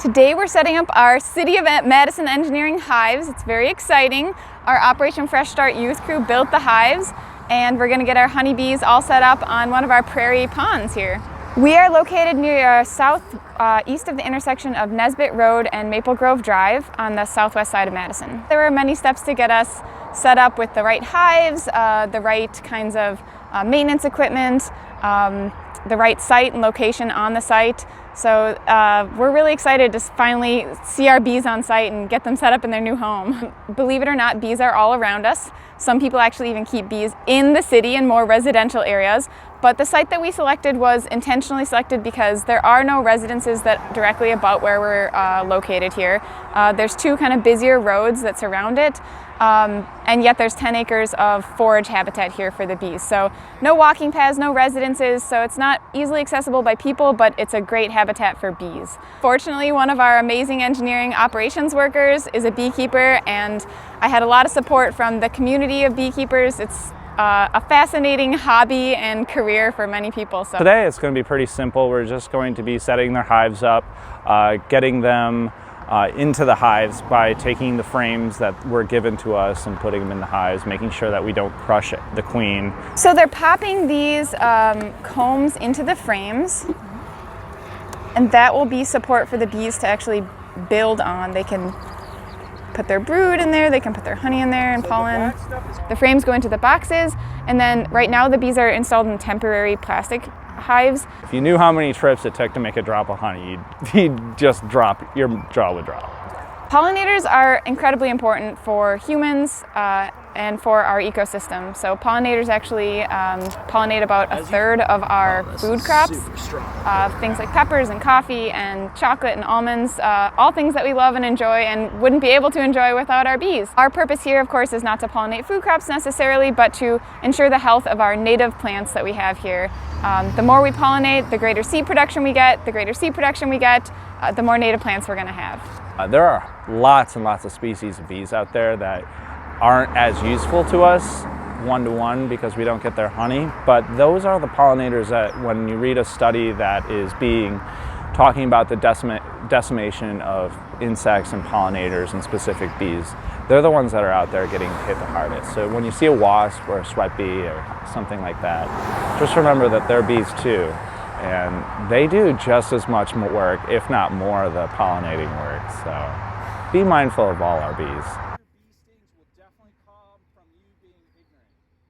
Today we're setting up our City of Madison engineering hives. It's very exciting. Our Operation Fresh Start youth crew built the hives, and we're going to get our honeybees all set up on one of our prairie ponds here. We are located near southeast of the intersection of Nesbitt Road and Maple Grove Drive on the southwest side of Madison. There were many steps to get us set up with the right hives, the right kinds of maintenance equipment, the right site and location on the site. So we're really excited to finally see our bees on site and get them set up in their new home. Believe it or not, bees are all around us. Some people actually even keep bees in the city in more residential areas. But the site that we selected was intentionally selected because there are no residences that directly about where we're located here. There's two kind of busier roads that surround it. And yet there's 10 acres of forage habitat here for the bees. So no walking paths, no residences, so it's not easily accessible by people, but it's a great habitat for bees. Fortunately, one of our amazing engineering operations workers is a beekeeper, and I had a lot of support from the community of beekeepers. It's a fascinating hobby and career for many people. So today it's going to be pretty simple. We're just going to be setting their hives up, getting them into the hives by taking the frames that were given to us and putting them in the hives, making sure that we don't crush the queen. So they're popping these combs into the frames, and that will be support for the bees to actually build on. They can put their brood in there, they can put their honey in there and pollen. The frames go into the boxes, and then right now the bees are installed in temporary plastic hives. If you knew how many trips it took to make a drop of honey, you'd just drop, your jaw would drop. Pollinators are incredibly important for humans and for our ecosystem. So pollinators actually pollinate about a third of our food crops. Things like peppers and coffee and chocolate and almonds, all things that we love and enjoy and wouldn't be able to enjoy without our bees. Our purpose here, of course, is not to pollinate food crops necessarily, but to ensure the health of our native plants that we have here. The more we pollinate, the greater seed production we get. The greater seed production we get, the more native plants we're going to have. There are lots and lots of species of bees out there that aren't as useful to us one-to-one because we don't get their honey, but those are the pollinators that, when you read a study that is talking about the decimation of insects and pollinators and specific bees, they're the ones that are out there getting hit the hardest. So when you see a wasp or a sweat bee or something like that, just remember that they're bees too. And they do just as much work, if not more, the pollinating work. So be mindful of all our bees.